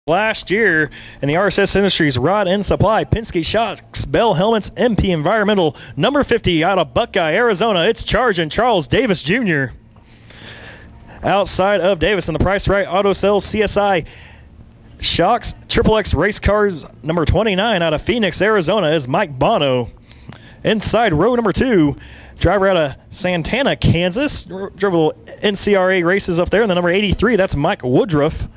last year in the RSS Industries Rod and Supply, Penske Shocks, Bell Helmets, MP Environmental, number 50 out of Buckeye, Arizona. It's Charging Charles Davis Jr. Outside of Davis in the Price Right Auto Sales CSI Shocks XXX Race Cars, number 29 out of Phoenix, Arizona is Mike Bono. Inside row number 2, driver out of Santana, Kansas. Drove a little NCRA races up there. And the number 83, that's Mike Woodruff.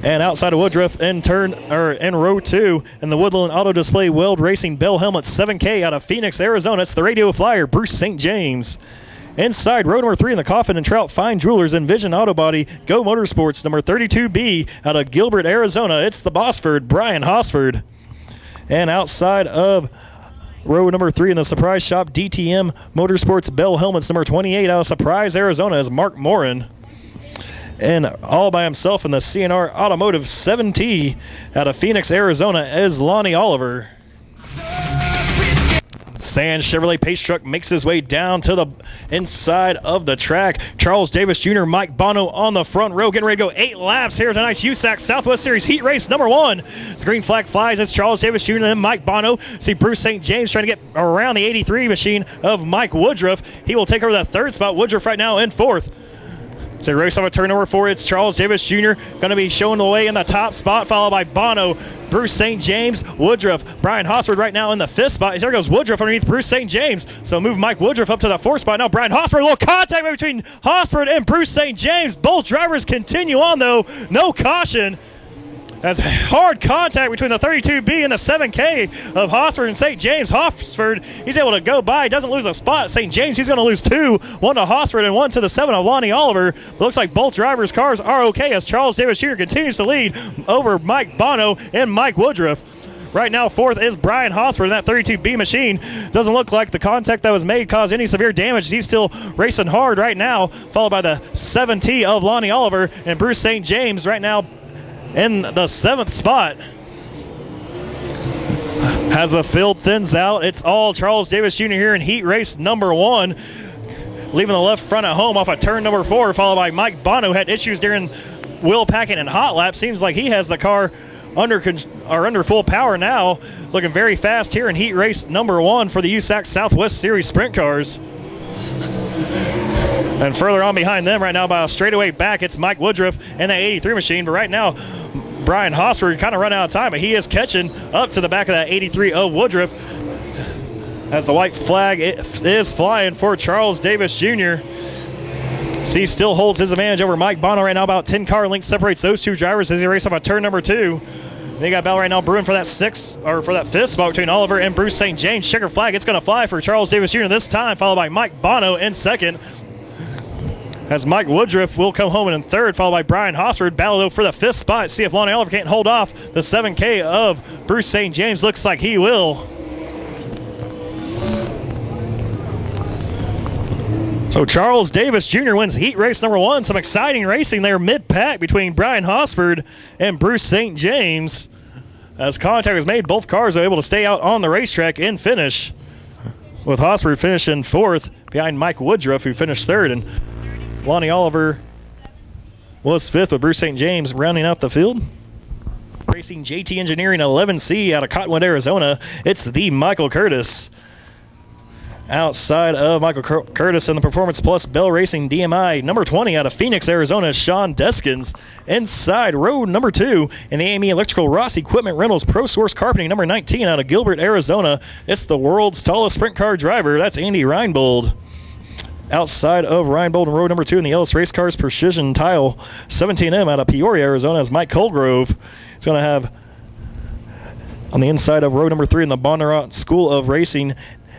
And outside of Woodruff in row 2 in the Woodland Auto Display Weld Racing Bell Helmets 7K out of Phoenix, Arizona. It's the Radio Flyer, Bruce St. James. Inside row number 3 in the Coffin and Trout Fine Jewelers and Vision Auto Body Go Motorsports, number 32B out of Gilbert, Arizona. It's the Bossford, Brian Hosford. And outside of row number 3 in the Surprise Shop DTM Motorsports Bell Helmets, number 28 out of Surprise, Arizona is Mark Morin. And all by himself in the CNR Automotive 7T out of Phoenix, Arizona is Lonnie Oliver. Sands Chevrolet Pace Truck makes his way down to the inside of the track. Charles Davis Jr., Mike Bono on the front row, getting ready to go 8 laps here tonight's USAC Southwest Series Heat Race number 1. As green flag flies, it's Charles Davis Jr. and then Mike Bono. See Bruce St. James trying to get around the 83 machine of Mike Woodruff. He will take over the 3rd spot. Woodruff right now in 4th. So race off of turn number 4, it's Charles Davis Jr. going to be showing the way in the top spot, followed by Bono, Bruce St. James, Woodruff, Brian Hosford right now in the 5th spot. There goes Woodruff underneath Bruce St. James. So move Mike Woodruff up to the 4th spot. Now Brian Hosford, a little contact between Hosford and Bruce St. James. Both drivers continue on though, no caution. As hard contact between the 32B and the 7K of Hosford and St. James. Hosford, he's able to go by, doesn't lose a spot. St. James, he's going to lose 2, 1 to Hosford and 1 to the 7 of Lonnie Oliver. But looks like both drivers' cars are okay as Charles Davis Jr. continues to lead over Mike Bono and Mike Woodruff. Right now, 4th is Brian Hosford in that 32B machine. Doesn't look like the contact that was made caused any severe damage. He's still racing hard right now, followed by the 7T of Lonnie Oliver and Bruce St. James right now in the 7th spot. As the field thins out, it's all Charles Davis Jr. here in heat race number 1. Leaving the left front at home off of turn number 4, followed by Mike Bono. Had issues during wheel packing and hot lap. Seems like he has the car under full power now. Looking very fast here in heat race number 1 for the USAC Southwest Series Sprint cars. And further on behind them right now by a straightaway back, it's Mike Woodruff and that 83 machine. But right now, Brian Hosford kind of run out of time, but he is catching up to the back of that 83 of Woodruff as the white flag is flying for Charles Davis Jr. He still holds his advantage over Mike Bono right now. About 10 car lengths separates those two drivers as they race off of turn number 2. They got battle right now brewing for that 5th spot between Oliver and Bruce St. James. Checker flag, it's going to fly for Charles Davis Jr. this time, followed by Mike Bono in 2nd. As Mike Woodruff will come home in 3rd, followed by Brian Hosford. Battle though for the 5th spot. See if Lonnie Oliver can't hold off the 7K of Bruce St. James. Looks like he will. So Charles Davis Jr. wins heat race number 1. Some exciting racing there mid-pack between Brian Hosford and Bruce St. James. As contact was made, both cars are able to stay out on the racetrack and finish, with Hosford finishing 4th behind Mike Woodruff, who finished 3rd, and Lonnie Oliver was 5th with Bruce St. James rounding out the field. Racing JT Engineering 11C out of Cottonwood, Arizona. It's the Michael Curtis. Outside of Michael Curtis in the Performance Plus Bell Racing DMI, number 20 out of Phoenix, Arizona, Sean Deskins. Inside row number 2 in the AME Electrical Ross Equipment Rentals Pro Source Carpeting, number 19 out of Gilbert, Arizona. It's the world's tallest sprint car driver. That's Andy Reinbold. Outside of Reinbold in row number 2 in the Ellis Race Cars Precision Tile 17M out of Peoria, Arizona is Mike Colgrove. It's going to have on the inside of row number 3 in the Bondurant School of Racing,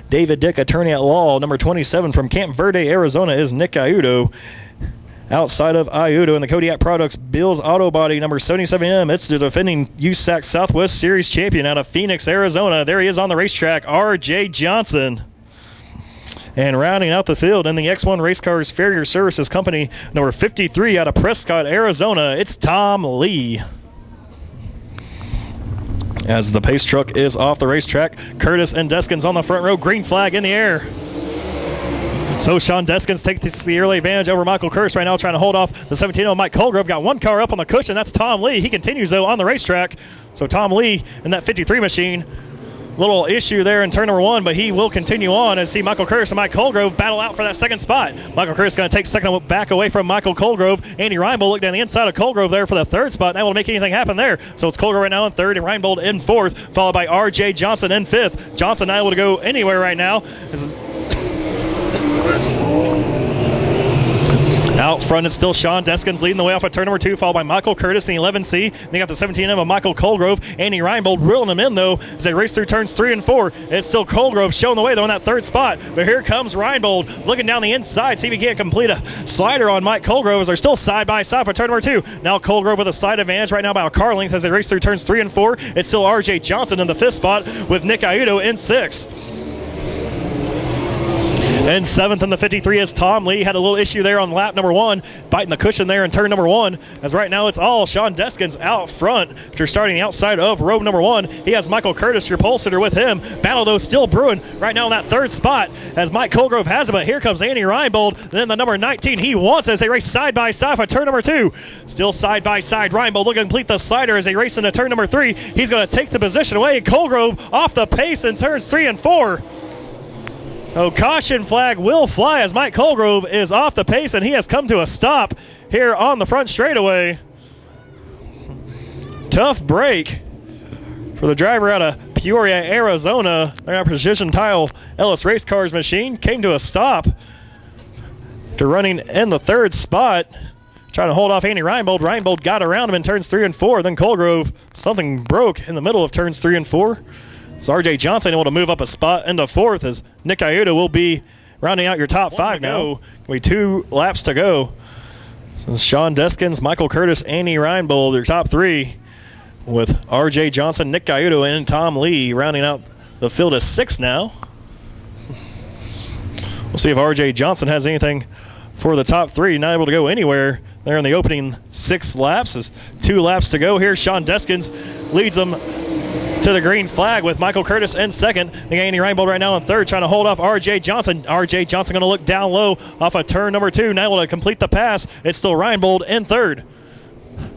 David Dick, attorney at law. Number 27 from Camp Verde, Arizona is Nick Iudo. Outside of Iudo in the Kodiak Products Bill's Auto Body, number 77M, it's the defending USAC Southwest Series champion out of Phoenix, Arizona. There he is on the racetrack, R.J. Johnson. And rounding out the field in the X1 Race Cars Farrier Services Company, number 53 out of Prescott, Arizona, it's Tom Lee. As the pace truck is off the racetrack, Curtis and Deskins on the front row, green flag in the air. So Sean Deskins takes the early advantage over Michael Curtis right now, trying to hold off the 17-0 Mike Colgrove. Got one car up on the cushion. That's Tom Lee. He continues, though, on the racetrack. So Tom Lee in that 53 machine. Little issue there in turn number 1, but he will continue on as Michael Curtis and Mike Colgrove battle out for that second spot. Michael Curtis going to take second back away from Michael Colgrove. Andy Reinbold look down the inside of Colgrove there for the third spot, not able to make anything happen there. So it's Colgrove right now in third and Reinbold in fourth, followed by R.J. Johnson in fifth. Johnson not able to go anywhere right now. Out front, it's still Sean Deskins leading the way off of turn number 2, followed by Michael Curtis in the 11C. They got the 17M of Michael Colgrove. Andy Reinbold reeling him in, though, as they race through turns 3 and 4. It's still Colgrove showing the way, though, in that third spot. But here comes Reinbold looking down the inside, see if he can't complete a slider on Mike Colgrove, as they're still side by side for turn number 2. Now Colgrove with a slight advantage right now by a car length as they race through turns 3 and 4. It's still R.J. Johnson in the 5th spot with Nick Iuto in 6th. And 7th in the 53 is Tom Lee. Had a little issue there on lap number 1, biting the cushion there in turn number 1. As right now it's all Sean Deskins out front after starting the outside of row number 1. He has Michael Curtis, your pole sitter, with him. Battle, though, still brewing right now in that third spot as Mike Colgrove has it. But here comes Andy Reinbold. Then the number 19, he wants as they race side by side for turn number 2. Still side by side. Reinbold looking to complete the slider as they race into turn number 3. He's going to take the position away. Colgrove off the pace in turns 3 and 4. Oh, caution flag will fly as Mike Colgrove is off the pace, and he has come to a stop here on the front straightaway. Tough break for the driver out of Peoria, Arizona. Their Precision Tile Ellis Race Cars machine came to a stop after running in the third spot, trying to hold off Andy Reinbold. Reinbold got around him in turns 3 and 4. Then Colgrove, something broke in the middle of turns 3 and 4. So R.J. Johnson able to move up a spot into 4th as Nick Iuto will be rounding out your top 5 now. We 2 laps to go. So Sean Deskins, Michael Curtis, Andy Reinbold, your top 3, with R.J. Johnson, Nick Iuto, and Tom Lee rounding out the field as 6 now. We'll see if R.J. Johnson has anything for the top 3. Not able to go anywhere there in the opening 6 laps. As 2 laps to go here, Sean Deskins leads them to the green flag with Michael Curtis in second. The Andy Reinbold right now in third, trying to hold off R.J. Johnson. R.J. Johnson going to look down low off of turn number 2. Now able to complete the pass. It's still Reinbold in third.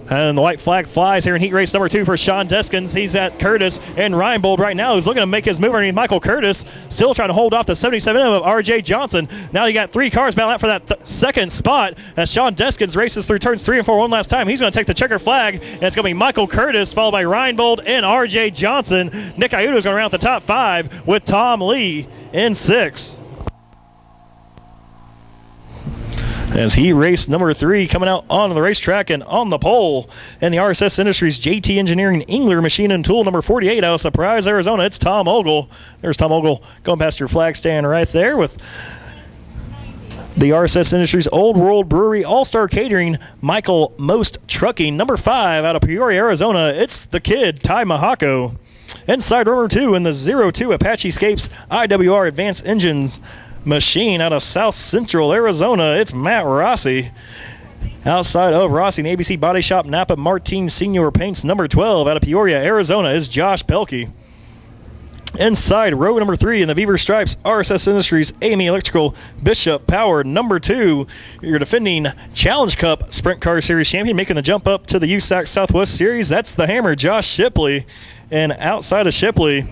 And the white flag flies here in heat race number 2 for Sean Deskins. He's at Curtis and Reinbold right now. He's looking to make his move underneath Michael Curtis. Still trying to hold off the 77M of R.J. Johnson. Now you got 3 cars battling out for that second spot as Sean Deskins races through turns 3 and 4 one last time. He's going to take the checker flag, and it's going to be Michael Curtis followed by Reinbold and R.J. Johnson. Nick Iuto is going to round out the top 5 with Tom Lee in 6. As he raced number 3 coming out on the racetrack and on the pole. And the RSS Industries JT Engineering Engler machine and tool number 48 out of Surprise, Arizona. It's Tom Ogle. There's Tom Ogle going past your flag stand right there with the RSS Industries Old World Brewery All-Star Catering, Michael Most Trucking, number 5 out of Peoria, Arizona. It's the kid, Ty Mahako. Inside number 2 in the 02 Apache Scapes IWR Advanced Engines machine out of South Central Arizona. It's Matt Rossi. Outside of Rossi, the ABC Body Shop Napa Martin Senior Paints number 12 out of Peoria, Arizona is Josh Pelkey. Inside row number 3 in the Beaver Stripes RSS Industries Amy Electrical Bishop Power number 2. Your defending Challenge Cup Sprint Car Series champion, making the jump up to the USAC Southwest Series. That's the Hammer, Josh Shipley. And outside of Shipley,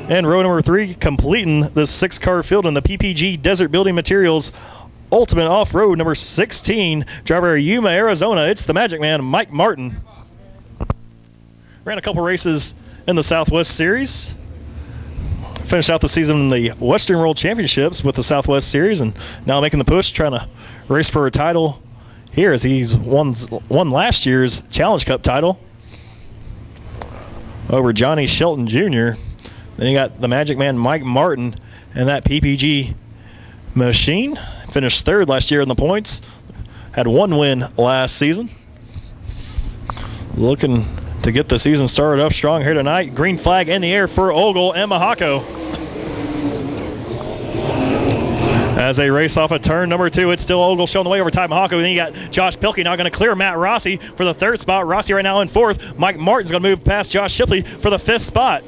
and row number 3, completing the 6-car field in the PPG Desert Building Materials Ultimate Off-Road number 16, driver Yuma, Arizona. It's the Magic Man, Mike Martin. Ran a couple races in the Southwest Series. Finished out the season in the Western World Championships with the Southwest Series, and now making the push, trying to race for a title here as he's won last year's Challenge Cup title over Johnny Shelton Jr. Then you got the Magic Man, Mike Martin, and that PPG machine. Finished 3rd last year in the points. Had 1 win last season. Looking to get the season started up strong here tonight. Green flag in the air for Ogle and Mahako. As they race off of turn number 2, it's still Ogle showing the way over Ty Mahako. Then you got Josh Pelkey now going to clear Matt Rossi for the 3rd spot. Rossi right now in 4th. Mike Martin's going to move past Josh Shipley for the 5th spot.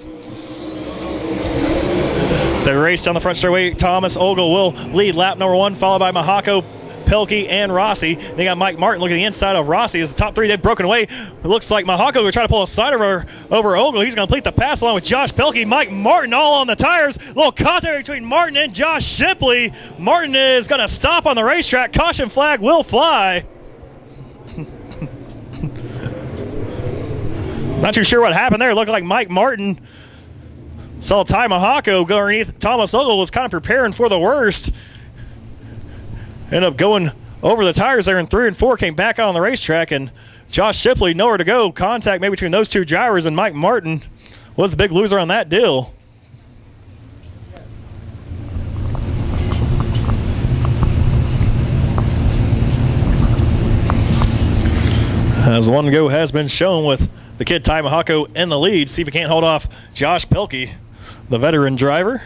So race down the front straightaway. Thomas Ogle will lead lap number 1, followed by Mahako, Pelkey, and Rossi. They got Mike Martin looking at the inside of Rossi. As the top 3, they've broken away. It looks like Mahako will try to pull a side over Ogle. He's going to complete the pass along with Josh Pelkey. Mike Martin all on the tires. A little contact between Martin and Josh Shipley. Martin is going to stop on the racetrack. Caution flag will fly. Not too sure what happened there. It looked like Mike Martin saw Ty Mahako go underneath. Thomas Ogle was kind of preparing for the worst. Ended up going over the tires there in 3 and 4, came back out on the racetrack, and Josh Shipley nowhere to go. Contact made between those 2 drivers, and Mike Martin was the big loser on that deal. As one go has been shown with the kid Ty Mahako in the lead. See if he can't hold off Josh Pelkey, the veteran driver.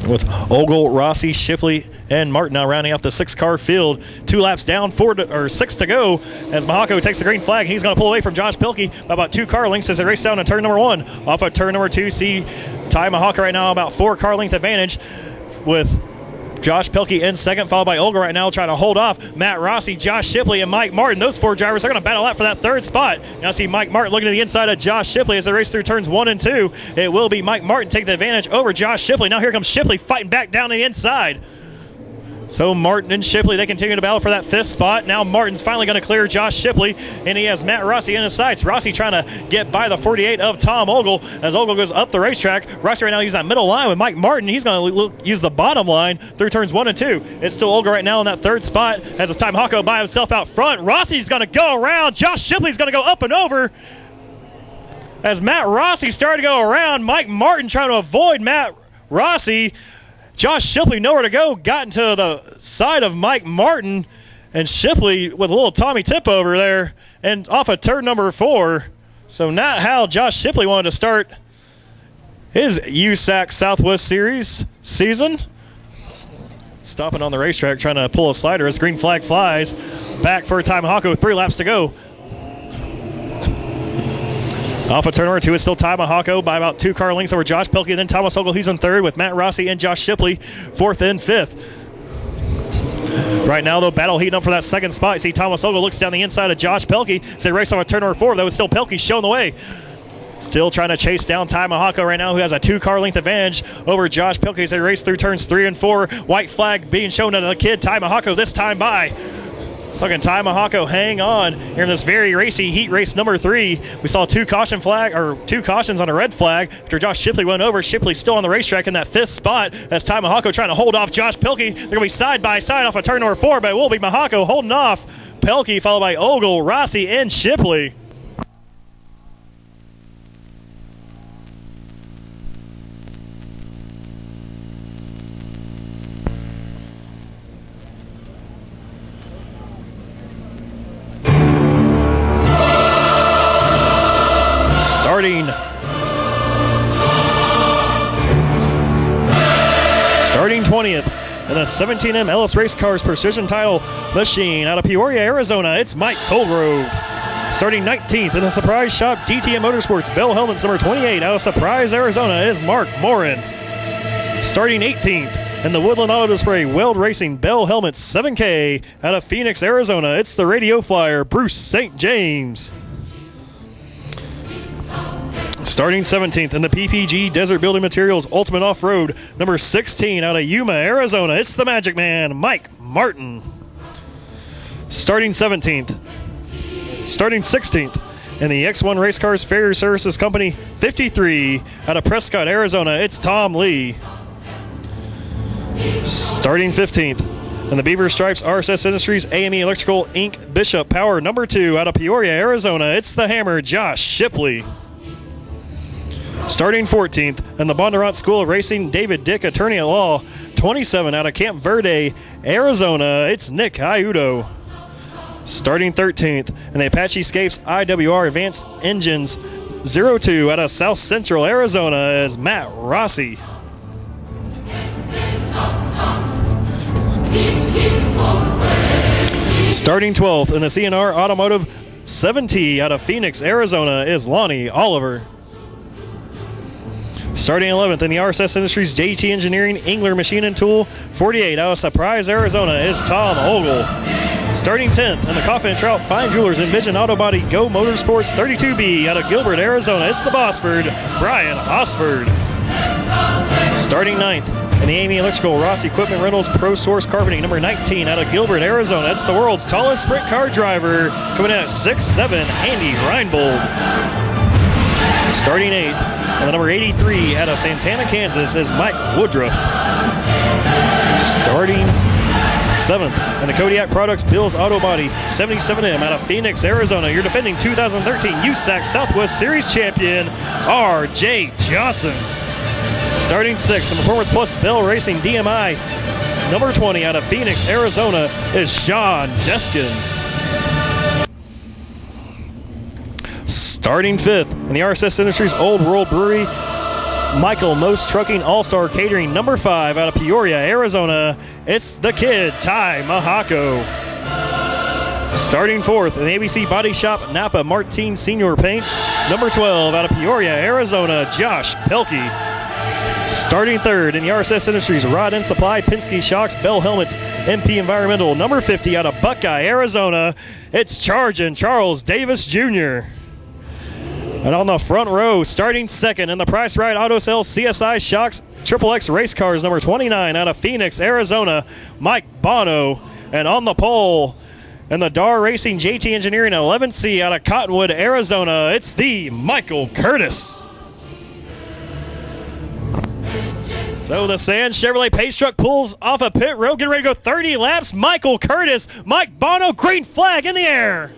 With Ogle, Rossi, Shipley, and Martin now rounding out the 6-car field. 2 laps down, 6 to go as Mahako takes the green flag. He's going to pull away from Josh Pelkey by about 2 car lengths as they race down to turn number 1. Off of turn number 2, see Ty Mahako right now about 4 car length advantage with Josh Pelkey in second, followed by Ogle right now trying to hold off Matt Rossi, Josh Shipley, and Mike Martin. Those 4 drivers are going to battle out for that 3rd spot. Now see Mike Martin looking to the inside of Josh Shipley as they race through turns 1 and 2. It will be Mike Martin taking the advantage over Josh Shipley. Now here comes Shipley fighting back down to the inside. So Martin and Shipley, they continue to battle for that 5th spot. Now Martin's finally going to clear Josh Shipley, and he has Matt Rossi in his sights. Rossi trying to get by the 48 of Tom Ogle as Ogle goes up the racetrack. Rossi right now using that middle line with Mike Martin. He's going to use the bottom line through turns 1 and 2. It's still Ogle right now in that 3rd spot as it's Ty Mahako by himself out front. Rossi's going to go around. Josh Shipley's going to go up and over. As Matt Rossi started to go around, Mike Martin trying to avoid Matt Rossi. Josh Shipley nowhere to go, got into the side of Mike Martin, and Shipley with a little Tommy tip over there and off of turn number 4. So not how Josh Shipley wanted to start his USAC Southwest Series season. Stopping on the racetrack, trying to pull a slider as green flag flies. Back for Ty Mahako, 3 laps to go. Off of turn number 2 is still Ty Mahako by about 2 car lengths over Josh Pelkey, and then Thomas Ogle. He's in 3rd with Matt Rossi and Josh Shipley 4th and 5th. Right now, though, battle heating up for that 2nd spot. You see Thomas Ogle looks down the inside of Josh Pelkey. As they race on turn number 4, though, it's still Pelkey showing the way. Still trying to chase down Ty Mahako right now, who has a 2 car length advantage over Josh Pelkey as they race through turns 3 and 4. White flag being shown to the kid Ty Mahako this time by. So can Ty Mahako hang on here in this very racy heat race number 3. We saw 2 cautions on a red flag after Josh Shipley went over. Shipley still on the racetrack in that 5th spot as Ty Mahako trying to hold off Josh Pelkey. They're going to be side by side off of turn number 4, but it will be Mahako holding off Pelkey, followed by Ogle, Rossi, and Shipley. Starting 20th in the 17M Ellis Race Cars Precision Title Machine out of Peoria, Arizona, it's Mike Colgrove. Starting 19th in the Surprise Shop DTM Motorsports Bell Helmets number 28 out of Surprise, Arizona is Mark Morin. Starting 18th in the Woodland Auto Display Weld Racing Bell Helmets 7K out of Phoenix, Arizona, it's the Radio Flyer Bruce St. James. Starting 17th in the PPG Desert Building Materials Ultimate Off-Road number 16 out of Yuma, Arizona, it's the Magic Man, Mike Martin. Starting 16th in the X1 Race Cars Farrier Services Company 53 out of Prescott, Arizona, it's Tom Lee. Starting 15th in the Beaver Stripes RSS Industries AME Electrical Inc. Bishop Power number 2 out of Peoria, Arizona, it's the Hammer, Josh Shipley. Starting 14th in the Bondurant School of Racing David Dick Attorney at Law 27 out of Camp Verde, Arizona, it's Nick Iudo. Starting 13th in the Apache Scapes IWR Advanced Engines 02 out of South Central Arizona is Matt Rossi. Starting 12th in the CNR Automotive 7T out of Phoenix, Arizona is Lonnie Oliver. Starting 11th in the RSS Industries JT Engineering Engler Machine and Tool 48 out of Surprise, Arizona is Tom Ogle. Starting 10th in the Coffin and Trout Fine Jewelers Envision Auto Body Go Motorsports 32B out of Gilbert, Arizona, it's the Bossford, Brian Osford. Starting 9th in the Amy Electrical Ross Equipment Rentals Pro Source Carpeting number 19 out of Gilbert, Arizona, it's the world's tallest sprint car driver, coming in at 6'7", Andy Reinbold. Starting 8th, and the number 83 out of Santana, Kansas is Mike Woodruff. Starting 7th in the Kodiak Products Bills Auto Body 77M out of Phoenix, Arizona, your defending 2013 USAC Southwest Series champion, R.J. Johnson. Starting 6th in Performance Plus Bell Racing DMI number 20 out of Phoenix, Arizona is Sean Deskins. Starting 5th in the RSS Industries Old World Brewery, Michael Most Trucking All-Star Catering number 5 out of Peoria, Arizona, it's the kid, Ty Mahako. Starting 4th in the ABC Body Shop Napa Martin Senior Paints number 12 out of Peoria, Arizona, Josh Pelkey. Starting 3rd in the RSS Industries Rod and Supply Penske Shocks Bell Helmets MP Environmental number 50 out of Buckeye, Arizona, it's Chargin' Charles Davis Jr. And on the front row, starting 2nd in the Price Right Auto Sales CSI Shocks XXX Race Cars number 29 out of Phoenix, Arizona, Mike Bono. And on the pole in the Dar Racing JT Engineering 11C out of Cottonwood, Arizona, it's the Michael Curtis. So the Sands Chevrolet Pace Truck pulls off a pit road, getting ready to go 30 laps. Michael Curtis, Mike Bono, green flag in the air.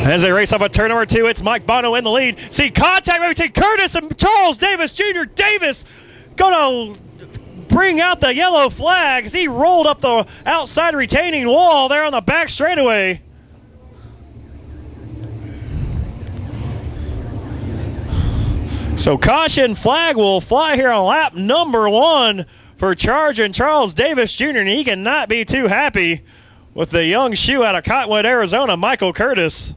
As they race off at turn number 2, it's Mike Bono in the lead. See contact between Curtis and Charles Davis Jr. Davis gonna bring out the yellow flag as he rolled up the outside retaining wall there on the back straightaway. So caution flag will fly here on lap number 1 for Chargin' Charles Davis Jr. And he cannot be too happy with the young shoe out of Cottonwood, Arizona, Michael Curtis.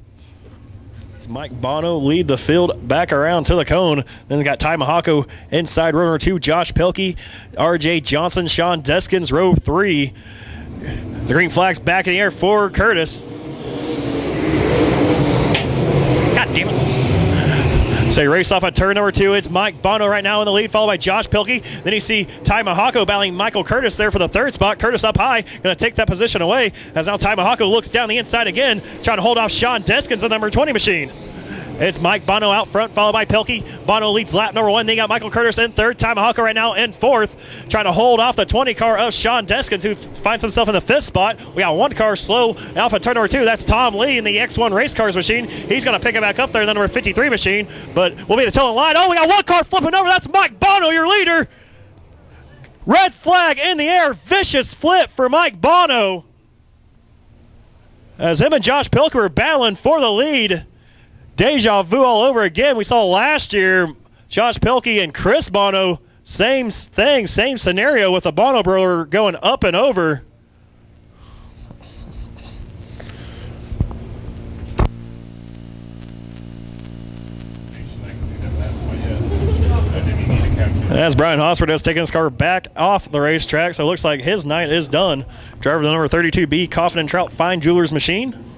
Mike Bono lead the field back around to the cone. Then we got Ty Mahako inside row number 2, Josh Pelkey, R.J. Johnson, Sean Deskins, row 3. The green flag's back in the air for Curtis. God damn it. So you race off at turn number 2. It's Mike Bono right now in the lead, followed by Josh Pelkey. Then you see Ty Mahako battling Michael Curtis there for the 3rd spot. Curtis up high, going to take that position away as now Ty Mahako looks down the inside again, trying to hold off Sean Deskins, the number 20 machine. It's Mike Bono out front, followed by Pelkey. Bono leads lap number 1. Then you got Michael Curtis in 3rd. Ty Mahako right now in 4th, trying to hold off the 20 car of Sean Deskins, who finds himself in the 5th spot. We got one car slow off at turn number 2. That's Tom Lee in the X1 Race Cars machine. He's going to pick it back up there in the number 53 machine, but we'll be the tail line. Oh, we got one car flipping over. That's Mike Bono, your leader. Red flag in the air. Vicious flip for Mike Bono, as him and Josh Pelkey were battling for the lead. Deja vu all over again. We saw last year Josh Pelkey and Chris Bono, same thing, same scenario with the Bono brother going up and over. As Brian Hosford has taken his car back off the racetrack, so it looks like his night is done. Driver the number 32B Coffin and Trout Fine Jewelers machine.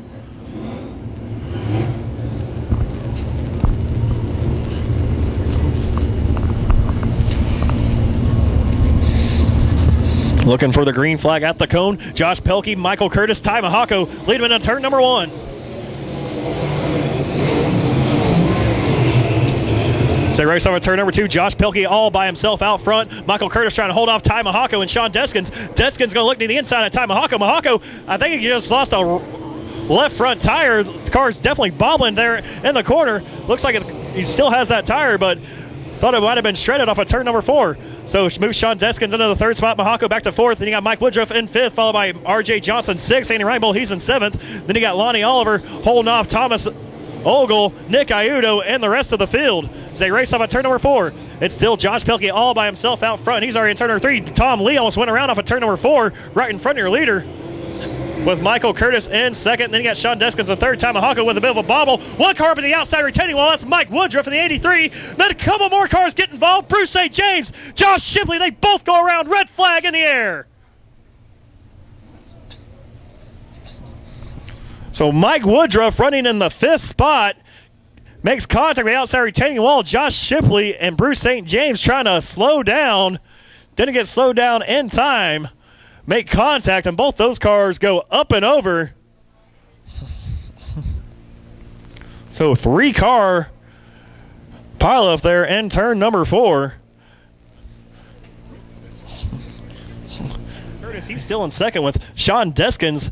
Looking for the green flag at the cone. Josh Pelkey, Michael Curtis, Ty Mahako lead him into turn number 1. So race over turn number 2. Josh Pelkey all by himself out front. Michael Curtis trying to hold off Ty Mahako and Sean Deskins. Deskins going to look to the inside of Ty Mahako. Mahako, I think he just lost a left front tire. The car's definitely bobbling there in the corner. Looks like he still has that tire, but thought it might have been shredded off of turn number 4. So moves Sean Deskins into the 3rd spot. Mahako back to 4th. Then you got Mike Woodruff in 5th, followed by R.J. Johnson 6th. Andy Reinbold, he's in 7th. Then you got Lonnie Oliver holding off Thomas Ogle, Nick Iudo, and the rest of the field. As they race off at turn number 4, it's still Josh Pelkey all by himself out front. He's already in turn number 3. Tom Lee almost went around off of turn number 4, right in front of your leader. with Michael Curtis in second. Then you got Sean Deskins in third. Tomahawk with a bit of a bobble. One car up in the outside retaining wall. That's Mike Woodruff in the 83. Then a couple more cars get involved. Bruce St. James, Josh Shipley, they both go around. Red flag in the air. So Mike Woodruff running in the 5th spot makes contact with the outside retaining wall. Josh Shipley and Bruce St. James trying to slow down. Didn't get slowed down in time. Make contact, and both those cars go up and over. So 3-car pileup there in turn number 4. Curtis, he's still in second with Sean Deskins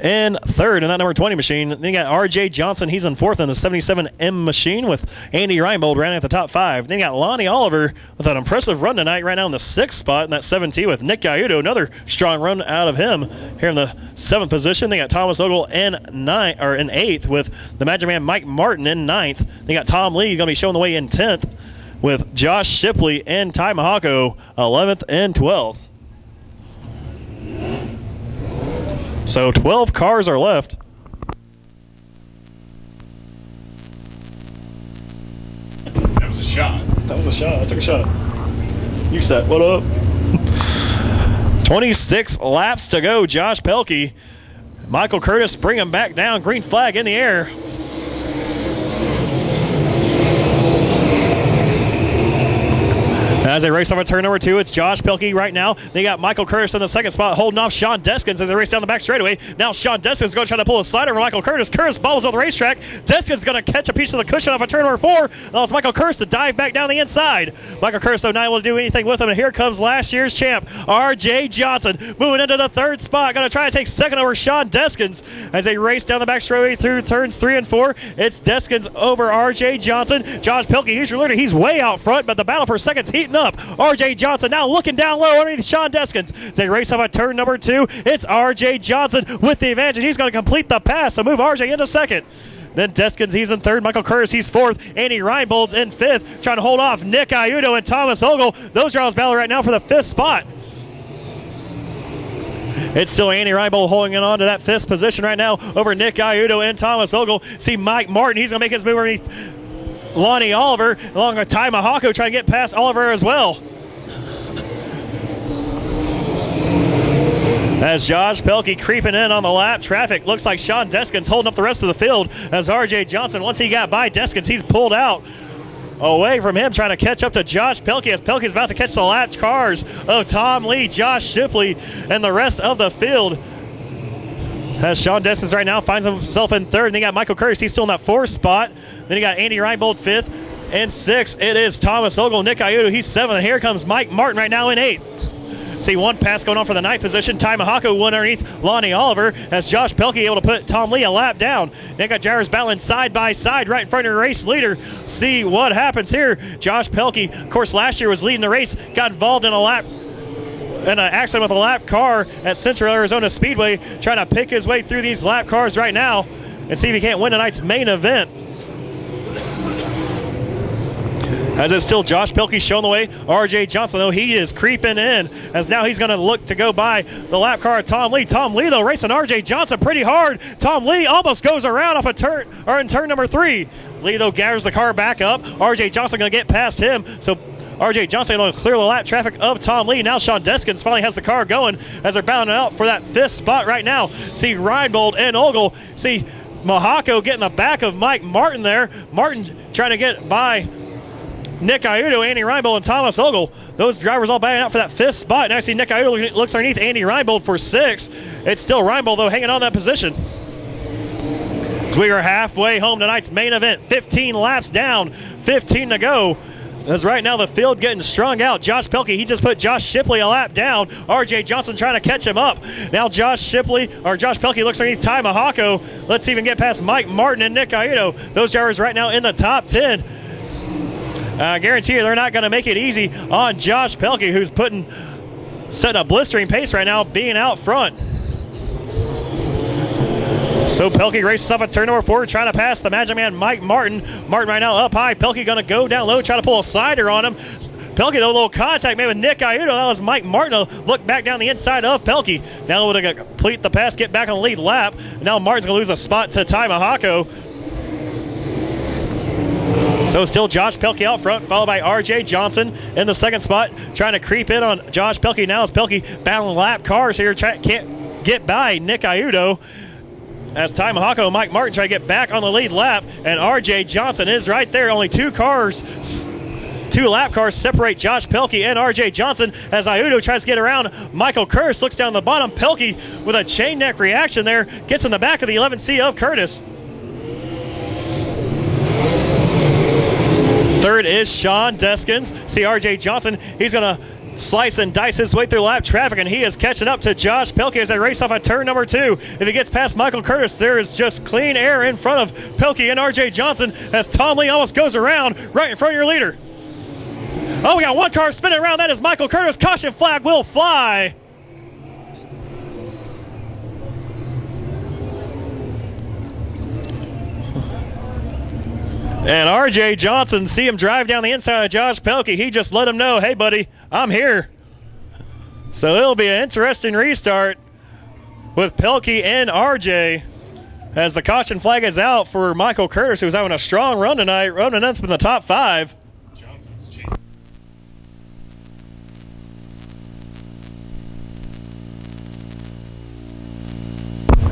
in third in that number 20 machine. Then you got R.J. Johnson. He's in fourth in the 77M machine with Andy Reinbold running at the top 5. Then you got Lonnie Oliver with an impressive run tonight right now in the 6th spot in that 7T with Nick Gaiuto. Another strong run out of him here in the 7th position. They got Thomas Ogle in 8th with the Magic Man Mike Martin in 9th. They got Tom Lee going to be showing the way in 10th with Josh Shipley and Ty Mahako 11th and 12th. So 12 cars are left. That was a shot. That was a shot. I took a shot. USAC, what up? 26 laps to go. Josh Pelkey. Michael Curtis bring him back down. Green flag in the air. As they race off at turn number 2, it's Josh Pelkey right now. They got Michael Curtis in the 2nd spot, holding off Sean Deskins as they race down the back straightaway. Now Sean Deskins is going to try to pull a slider over Michael Curtis. Curtis bobbles on the racetrack. Deskins is going to catch a piece of the cushion off of turn number 4. Allows Michael Curtis to dive back down the inside. Michael Curtis, though, not able to do anything with him. And here comes last year's champ, R.J. Johnson, moving into the 3rd spot. Going to try to take second over Sean Deskins as they race down the back straightaway through turns 3 and 4. It's Deskins over R.J. Johnson. Josh Pelkey, here's your leader. He's way out front, but the battle for second's heating up. R.J. Johnson now looking down low underneath Sean Deskins. They race off at turn number 2. It's R.J. Johnson with the advantage, and he's going to complete the pass to move R.J. into second. Then Deskins, he's in 3rd. Michael Curtis, he's 4th. Andy Reinbold's in 5th, trying to hold off Nick Gaiuto and Thomas Ogle. Those are all battle right now for the 5th spot. It's still Andy Reinbold holding on to that 5th position right now over Nick Gaiuto and Thomas Ogle. See Mike Martin, he's going to make his move underneath Lonnie Oliver, along with Ty Mahako trying to get past Oliver as well. As Josh Pelkey creeping in on the lap traffic. Looks like Sean Deskins holding up the rest of the field as R.J. Johnson, once he got by Deskins, he's pulled out away from him, trying to catch up to Josh Pelkey as Pelkey's about to catch the lap cars of Tom Lee, Josh Shipley, and the rest of the field. As Sean Deskins right now finds himself in 3rd. And they got Michael Curtis, he's still in that 4th spot. Then you got Andy Reinbold 5th. And 6th, it is Thomas Ogle. Nick Gaiuto, he's 7th. And here comes Mike Martin right now in 8th. See one pass going on for the 9th position. Ty Mahako won underneath Lonnie Oliver as Josh Pelkey able to put Tom Lee a lap down. They got drivers battling side by side right in front of the race leader. See what happens here. Josh Pelkey, of course, last year was leading the race, got involved in an accident with a lap car at Central Arizona Speedway, trying to pick his way through these lap cars right now and see if he can't win tonight's main event. As it's still Josh Pelkey showing the way. R.J. Johnson, though, he is creeping in as now he's going to look to go by the lap car of Tom Lee. Tom Lee, though, racing R.J. Johnson pretty hard. Tom Lee almost goes around off a turn, or in turn number 3. Lee, though, gathers the car back up. R.J. Johnson going to get past him, so R.J. Johnson going to clear the lap traffic of Tom Lee. Now Sean Deskins finally has the car going as they're battling out for that 5th spot right now. See Reinbold and Ogle. See Mahako getting the back of Mike Martin there. Martin trying to get by Nick Gaiuto, Andy Reinbold, and Thomas Ogle. Those drivers all battling out for that 5th spot. Now I see Nick Gaiuto looks underneath Andy Reinbold for 6th. It's still Reinbold, though, hanging on that position. As we are halfway home tonight's main event. 15 laps down, 15 to go. As right now the field getting strung out. Josh Pelkey, he just put Josh Shipley a lap down. R.J. Johnson trying to catch him up. Now Josh Pelkey looks underneath Ty Mahako. Let's even get past Mike Martin and Nick Gaiuto. Those drivers right now in the top 10. I guarantee you they're not going to make it easy on Josh Pelkey, who's setting a blistering pace right now, being out front. So Pelkey races up at turn number 4, trying to pass the Magic Man Mike Martin. Martin right now up high. Pelkey going to go down low, try to pull a slider on him. Pelkey, though, a little contact made with Nick Iudo. That was Mike Martin. Look back down the inside of Pelkey. Now able to complete the pass, get back on the lead lap. Now Martin's going to lose a spot to Ty Mahako. So still Josh Pelkey out front, followed by R.J. Johnson in the second spot, trying to creep in on Josh Pelkey. Now it's Pelkey battling lap cars here, can't get by Nick Iudo. As Ty Mahako and Mike Martin try to get back on the lead lap, and R.J. Johnson is right there. Only two lap cars separate Josh Pelkey and R.J. Johnson as Iudo tries to get around. Michael Curtis looks down the bottom. Pelkey with a chain neck reaction there, gets in the back of the 11C of Curtis. Third is Sean Deskins. See R.J. Johnson, he's going to slice and dice his way through lap traffic, and he is catching up to Josh Pelkey as they race off at turn number 2. If he gets past Michael Curtis, there is just clean air in front of Pelkey and R.J. Johnson as Tom Lee almost goes around right in front of your leader. Oh, we got one car spinning around. That is Michael Curtis. Caution flag will fly. And R.J. Johnson, see him drive down the inside of Josh Pelkey. He just let him know, hey, buddy, I'm here. So it'll be an interesting restart with Pelkey and R.J. as the caution flag is out for Michael Curtis, who's having a strong run tonight, running up in the top 5. Johnson's chasing.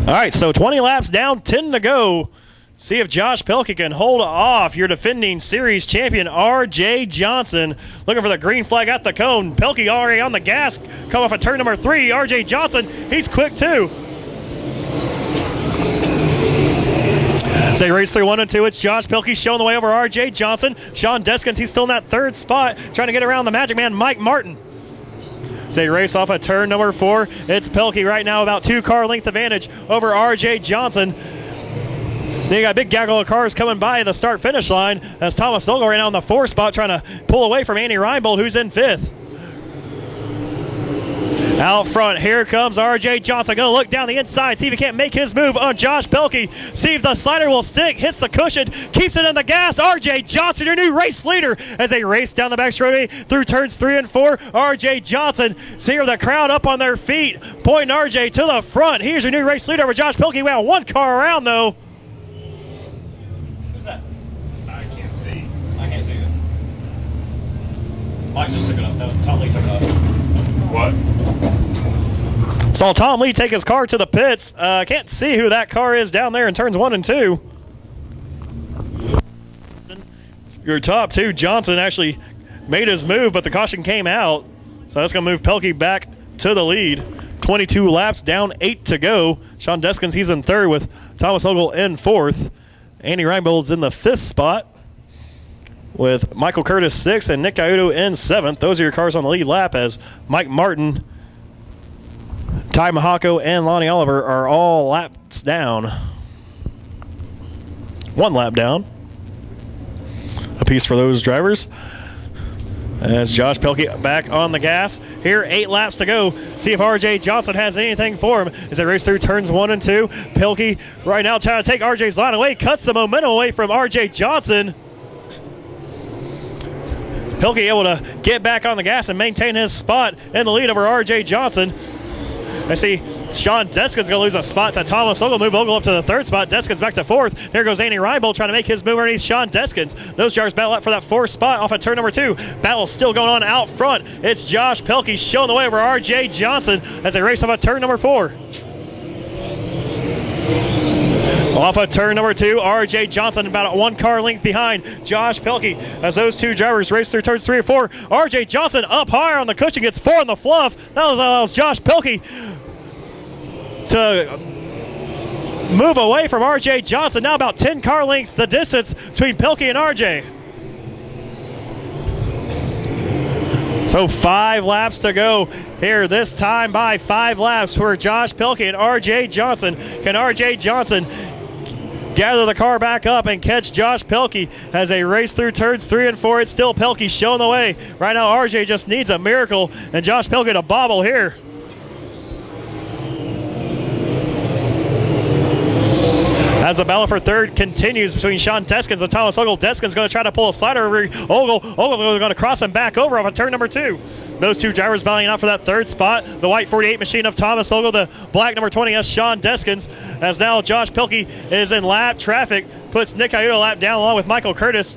All right, so 20 laps down, 10 to go. See if Josh Pelkey can hold off your defending series champion, R.J. Johnson. Looking for the green flag at the cone. Pelkey already on the gas. Come off at turn number 3. R.J. Johnson, he's quick too. So you race through 1 and 2. It's Josh Pelkey showing the way over R.J. Johnson. Sean Deskins, he's still in that third spot, trying to get around the Magic Man, Mike Martin. So you race off at turn number 4. It's Pelkey right now, about 2 car length advantage over R.J. Johnson. Then you got a big gaggle of cars coming by the start-finish line as Thomas Silgo right now in the 4th spot trying to pull away from Andy Reinbold, who's in 5th. Out front, here comes R.J. Johnson. Going to look down the inside, see if he can't make his move on Josh Pelkey. See if the slider will stick, hits the cushion, keeps it in the gas. R.J. Johnson, your new race leader, as they race down the back straightaway through turns 3 and 4. R.J. Johnson, see the crowd up on their feet, pointing R.J. to the front. Here's your new race leader over Josh Pelkey. We have 1 car around, though. Who's that? I can't see. I can't see it. Mike just took it up. No, Tom Lee took it up. What? Saw Tom Lee take his car to the pits. Can't see who that car is down there in turns 1 and 2. Your top 2, Johnson, actually made his move, but the caution came out. So that's going to move Pelkey back to the lead. 22 laps down, 8 to go. Sean Deskins, he's in 3rd with Thomas Ogle in 4th. Andy Reinbold's in the 5th spot with Michael Curtis 6th and Nick Iudo in 7th. Those are your cars on the lead lap as Mike Martin, Ty Mahako, and Lonnie Oliver are all laps down. 1 lap down. A piece for those drivers. As Josh Pelkey back on the gas. Here, 8 laps to go. See if R.J. Johnson has anything for him as they race through turns 1 and 2. Pelkey right now trying to take R.J.'s line away. Cuts the momentum away from R.J. Johnson. Pelkey able to get back on the gas and maintain his spot in the lead over R.J. Johnson. I see Sean Deskins going to lose a spot to Thomas Ogle. Move Ogle up to the 3rd spot. Deskins back to 4th. There goes Andy Reinbold trying to make his move underneath Sean Deskins. Those drivers battle up for that 4th spot off at turn number 2. Battle still going on out front. It's Josh Pelkey showing the way over R.J. Johnson as they race off at turn number 4. Off of turn number 2, R.J. Johnson about 1 car length behind Josh Pelkey as those 2 drivers race through turns 3 and 4. R.J. Johnson up higher on the cushion, gets 4 on the fluff. That allows Josh Pelkey to move away from R.J. Johnson. Now about 10 car lengths the distance between Pelkey and R.J. So 5 laps to go here, this time by 5 laps for Josh Pelkey and R.J. Johnson. Can R.J. Johnson gather the car back up and catch Josh Pelkey as they race through turns 3 and 4? It's still Pelkey showing the way. Right now, R.J. just needs a miracle, and Josh Pelkey to bobble here. As the battle for third continues between Sean Deskins and Thomas Ogle. Deskins going to try to pull a slider over Ogle. Ogle going to cross him back over off of turn number 2. Those two drivers battling out for that third spot. The white 48 machine of Thomas Ogle, the black number 20 as Sean Deskins. As now Josh Pilkey is in lap traffic, puts Nick Iuta lap down along with Michael Curtis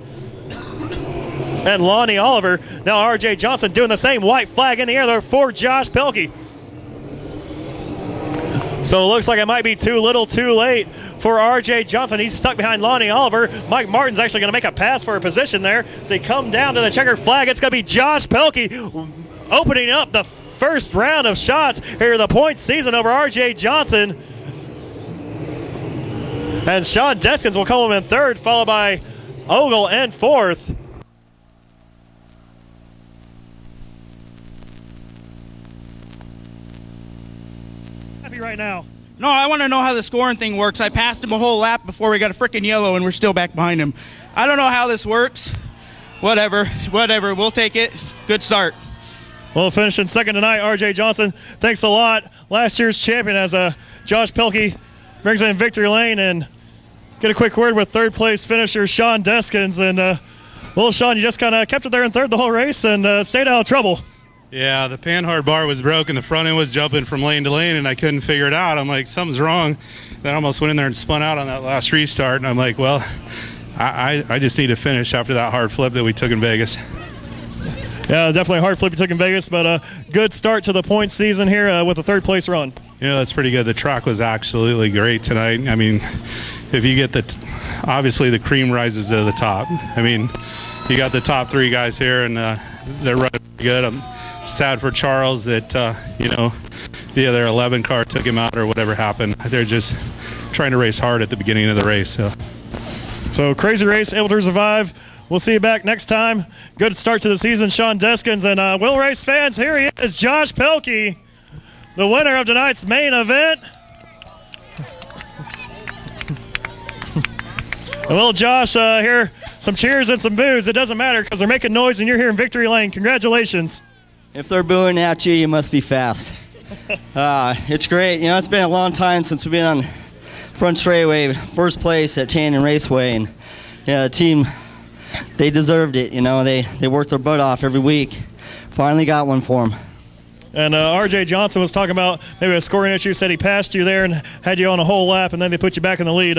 and Lonnie Oliver. Now RJ Johnson doing the same. White flag in the air there for Josh Pilkey. So it looks like it might be too little too late for RJ Johnson. He's stuck behind Lonnie Oliver. Mike Martin's actually going to make a pass for a position there. As they come down to the checkered flag, it's going to be Josh Pilkey opening up the first round of shots here in the point season over RJ Johnson. And Sean Deskins will come in third, followed by Ogle in fourth. Right now. No, I want to know how the scoring thing works. I passed him a whole lap before we got a freaking yellow, and we're still back behind him. I don't know how this works. Whatever. We'll take it. Good start. Well, finishing second tonight, RJ Johnson. Thanks a lot. Last year's champion as Josh Pilkey brings in victory lane, and get a quick word with third place finisher Sean Deskins. And well, Sean, you just kind of kept it there in third the whole race and stayed out of trouble. Yeah, the panhard bar was broken. The front end was jumping from lane to lane, and I couldn't figure it out. I'm like, something's wrong. Then I almost went in there and spun out on that last restart, and I'm like, well, I just need to finish after that hard flip that we took in Vegas. Yeah, definitely a hard flip you took in Vegas, but a good start to the point season here with a third-place run. Yeah, that's pretty good. The track was absolutely great tonight. I mean, if you get obviously the cream rises to the top. I mean, you got the top 3 guys here, and they're running pretty good. I'm sad for Charles that, the other 11 car took him out or whatever happened. They're just trying to race hard at the beginning of the race. So crazy race, able to survive. We'll see you back next time. Good start to the season, Sean Deskins. And Will Race fans, here he is, Josh Pilkey, the winner of tonight's main event. Well, Josh, here, some cheers and some boos. It doesn't matter because they're making noise and you're here in victory lane. Congratulations. If they're booing at you, you must be fast. It's great. You know, it's been a long time since we've been on front straightaway, first place at Canyon Raceway. And the team, they deserved it. You know, they worked their butt off every week. Finally got one for them. And RJ Johnson was talking about maybe a scoring issue, said he passed you there and had you on a whole lap, and then they put you back in the lead.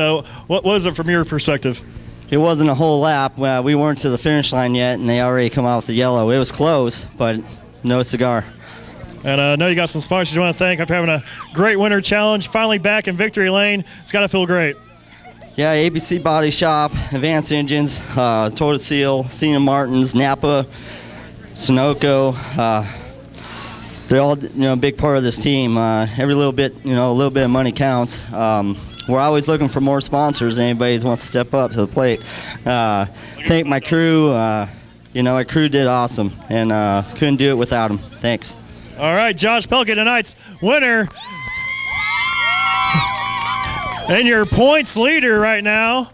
What was it from your perspective? It wasn't a whole lap. We weren't to the finish line yet, and they already come out with the yellow. It was close, but no cigar. And I know you got some sponsors you want to thank after having a great winter challenge. Finally back in victory lane. It's got to feel great. Yeah, ABC Body Shop, Advanced Engines, Total Seal, Cena Martins, Napa, Sunoco. They're all a big part of this team. Every little bit, a little bit of money counts. We're always looking for more sponsors. Anybody wants to step up to the plate. Thank my crew. My crew did awesome, and couldn't do it without them. Thanks. All right, Josh Pilkey, tonight's winner. And your points leader right now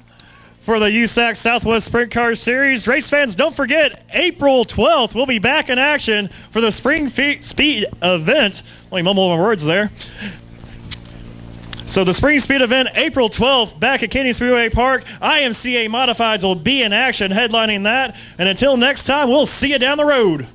for the USAC Southwest Sprint Car Series. Race fans, don't forget, April 12th, we'll be back in action for the Spring Speed event. Let me mumble my words there. So the Spring Speed event, April 12th, back at Canyon Speedway Park. IMCA Modifieds will be in action headlining that. And until next time, we'll see you down the road.